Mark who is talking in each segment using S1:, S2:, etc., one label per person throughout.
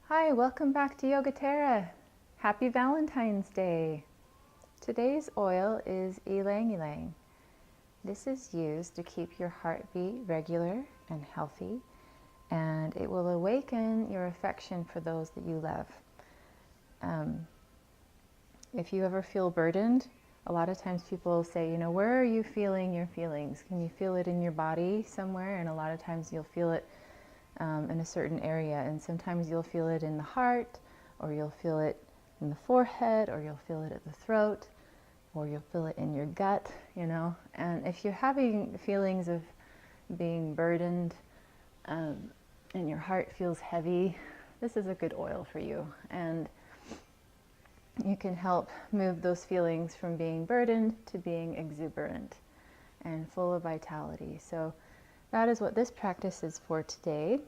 S1: Hi, welcome back to Yogaterra. Happy Valentine's Day. Today's oil is Ylang. This is used to keep your heartbeat regular and healthy, and it will awaken your affection for those that you love. If you ever feel burdened, a lot of times people say, where are you feeling your feelings? Can you feel it in your body somewhere? And a lot of times you'll feel it in a certain area, and sometimes you'll feel it in the heart, or you'll feel it in the forehead, or you'll feel it at the throat, or you'll feel it in your gut, And if you're having feelings of being burdened and your heart feels heavy, this is a good oil for you. And you can help move those feelings from being burdened to being exuberant and full of vitality. So that is what this practice is for today.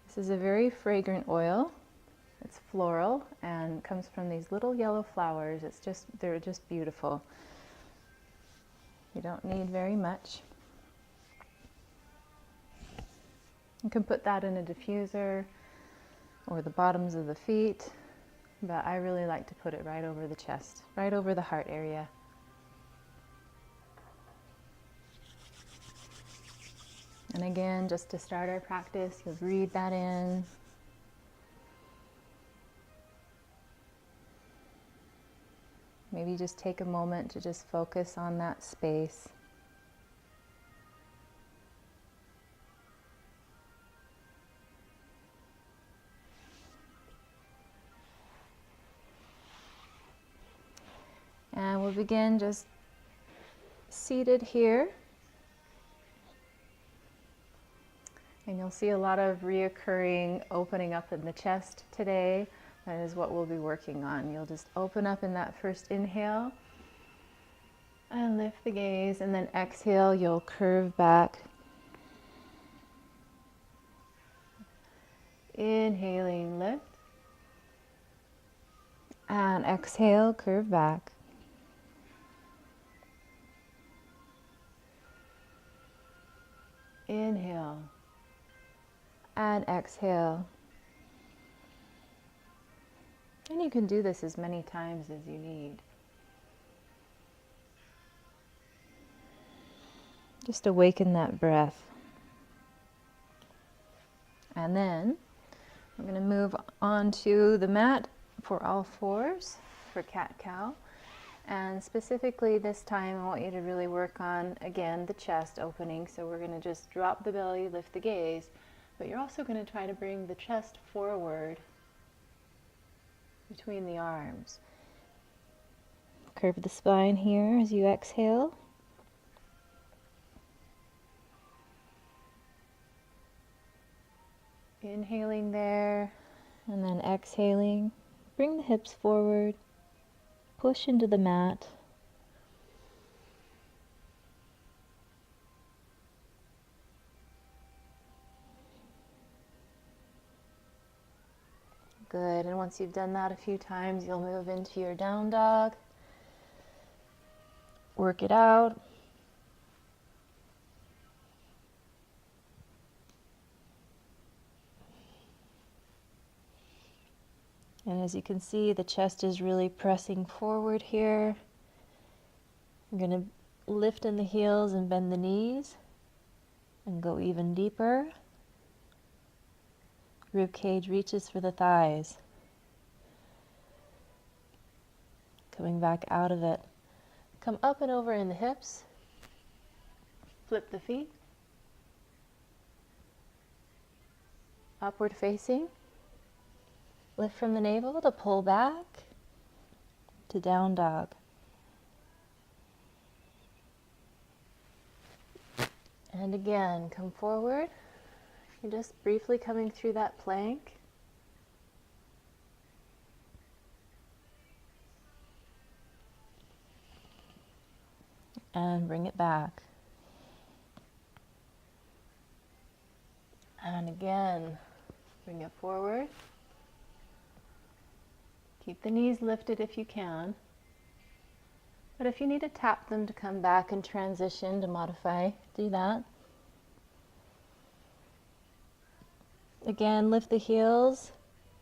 S1: This is a very fragrant oil. It's floral and comes from these little yellow flowers. They're just beautiful. You don't need very much. You can put that in a diffuser or the bottoms of the feet, but I really like to put it right over the chest, right over the heart area. And again, just to start our practice, you'll breathe that in. Maybe just take a moment to just focus on that space. And we'll begin just seated here. And you'll see a lot of reoccurring opening up in the chest today. That is what we'll be working on. You'll just open up in that first inhale and lift the gaze, and then exhale, you'll curve back. Inhaling, lift. And exhale, curve back. Inhale. And exhale. And you can do this as many times as you need. Just awaken that breath. And then we're going to move on to the mat for all fours for cat-cow. And specifically this time I want you to really work on, again, the chest opening. So we're going to just drop the belly, lift the gaze. But you're also going to try to bring the chest forward between the arms. Curve the spine here as you exhale. Inhaling there, and then exhaling. Bring the hips forward. Push into the mat. Good, and once you've done that a few times, you'll move into your down dog. Work it out. And as you can see, the chest is really pressing forward here. I'm going to lift in the heels and bend the knees and go even deeper. Rib cage reaches for the thighs. Coming back out of it. Come up and over in the hips. Flip the feet. Upward facing. Lift from the navel to pull back to down dog. And again, come forward. You're just briefly coming through that plank. And bring it back. And again, bring it forward. Keep the knees lifted if you can. But if you need to tap them to come back and transition to modify, do that. Again, lift the heels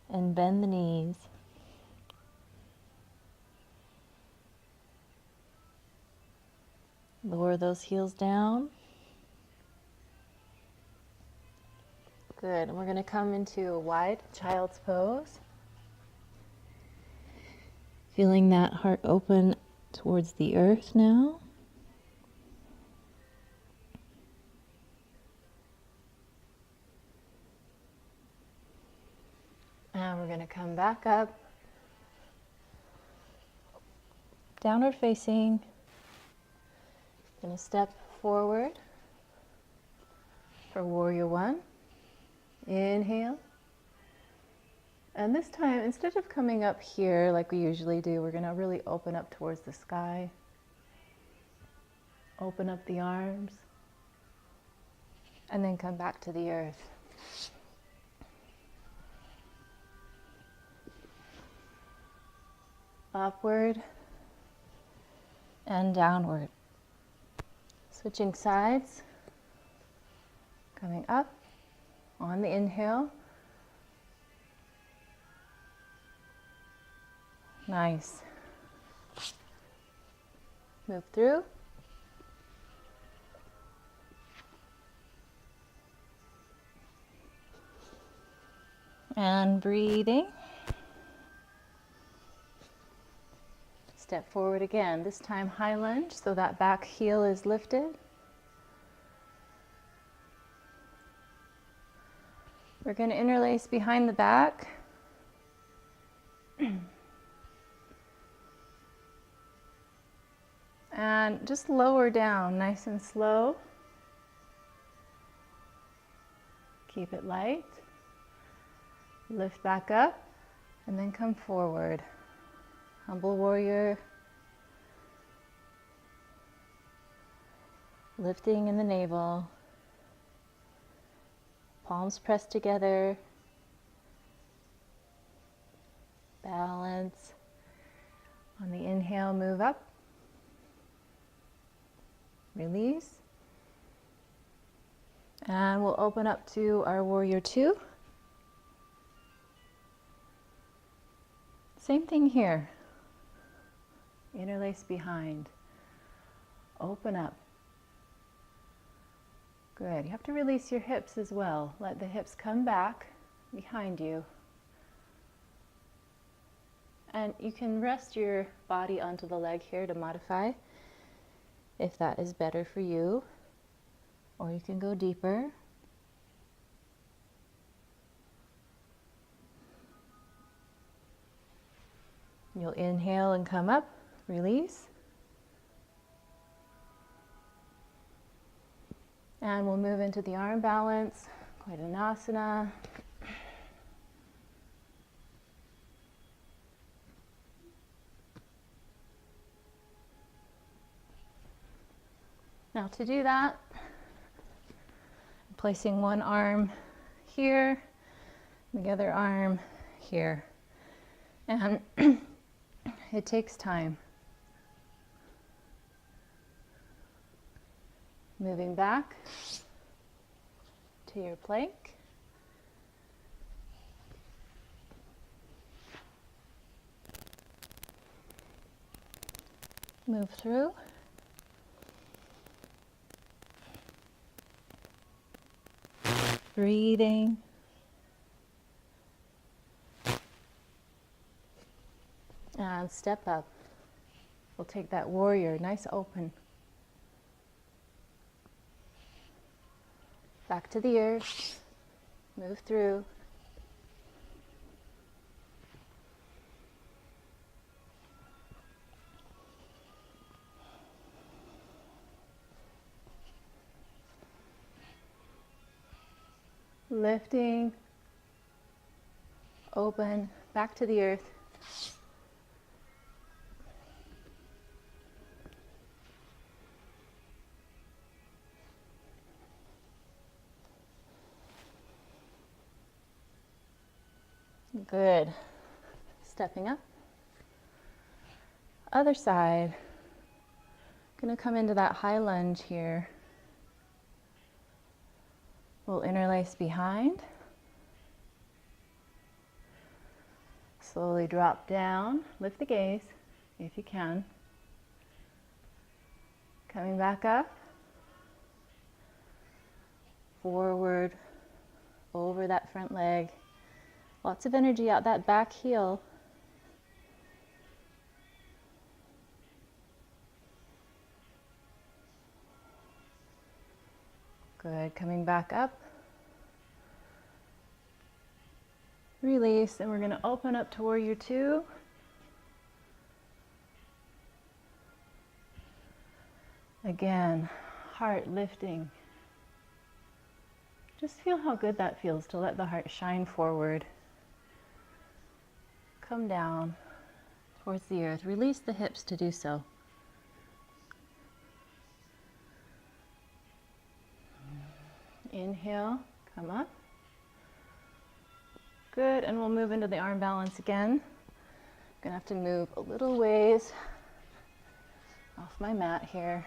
S1: and bend the knees. Lower those heels down. Good, and we're going to come into a wide child's pose. Feeling that heart open towards the earth now. And we're going to come back up. Downward facing. Going to step forward for warrior one. Inhale. And this time, instead of coming up here like we usually do, we're going to really open up towards the sky. Open up the arms. And then come back to the earth. Upward and downward. Switching sides. Coming up on the inhale. Nice. Move through. And breathing. Step forward again, this time high lunge, so that back heel is lifted. We're going to interlace behind the back. And just lower down, nice and slow. Keep it light. Lift back up, and then come forward. Humble warrior. Lifting in the navel. Palms pressed together. Balance. On the inhale, move up. Release. And we'll open up to our warrior two. Same thing here. Interlace behind. Open up. Good. You have to release your hips as well. Let the hips come back behind you. And you can rest your body onto the leg here to modify if that is better for you. Or you can go deeper. You'll inhale and come up, release. And we'll move into the arm balance, Kodanasana. Now to do that, I'm placing one arm here, the other arm here. And it takes time. Moving back to your plank. Move through. Breathing. And step up. We'll take that warrior, nice open. Back to the earth. Move through. Lifting. Open. Back to the earth. Good. Stepping up. Other side. Going to come into that high lunge here. We'll interlace behind. Slowly drop down, lift the gaze if you can. Coming back up, forward, over that front leg. Lots of energy out that back heel. Good, coming back up. Release, and we're going to open up to warrior two. Again, heart lifting. Just feel how good that feels to let the heart shine forward. Come down towards the earth. Release the hips to do so. Inhale, come up. Good, and we'll move into the arm balance again. Gonna have to move a little ways off my mat here.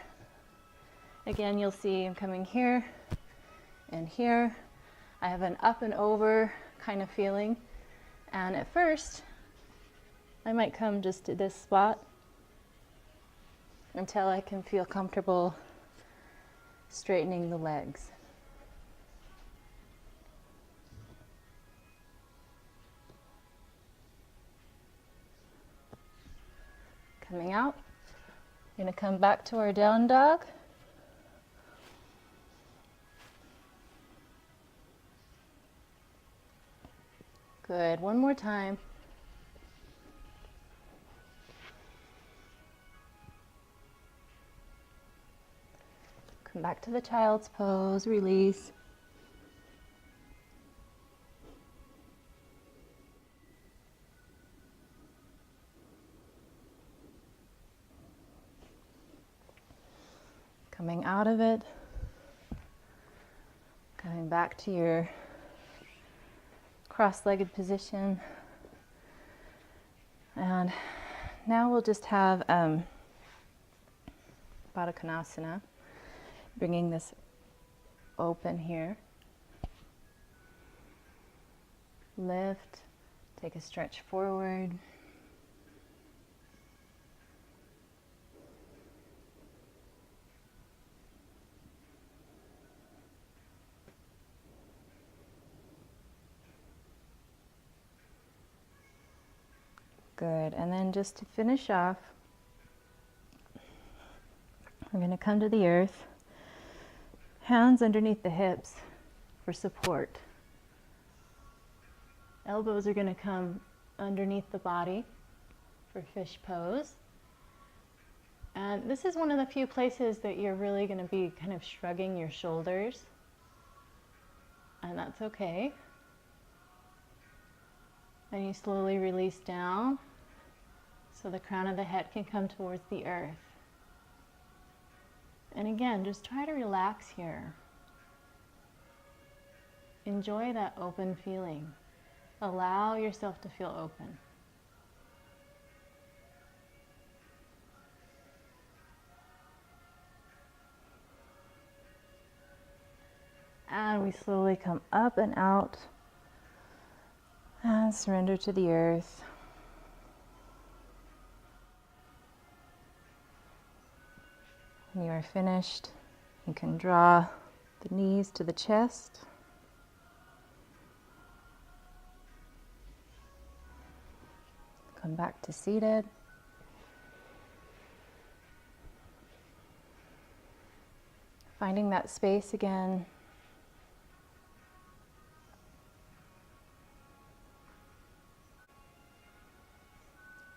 S1: Again, you'll see I'm coming here and here. I have an up and over kind of feeling. And at first, I might come just to this spot until I can feel comfortable straightening the legs. Coming out, we're going to come back to our down dog. Good, one more time. Come back to the child's pose, release. Coming out of it, coming back to your cross-legged position. And now we'll just have Baddha Konasana, bringing this open here. Lift, take a stretch forward. Good, and then just to finish off, we're going to come to the earth, hands underneath the hips for support. Elbows are going to come underneath the body for fish pose. And this is one of the few places that you're really going to be kind of shrugging your shoulders, and that's okay. And you slowly release down so the crown of the head can come towards the earth. And again, just try to relax here. Enjoy that open feeling. Allow yourself to feel open. And we slowly come up and out. And surrender to the earth. When you are finished, you can draw the knees to the chest. Come back to seated. Finding that space again.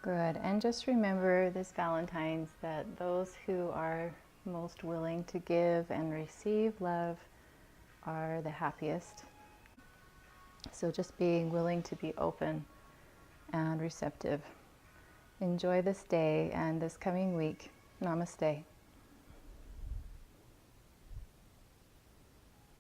S1: Good, and just remember this Valentine's that those who are most willing to give and receive love are the happiest. So just being willing to be open and receptive. Enjoy this day and this coming week. Namaste.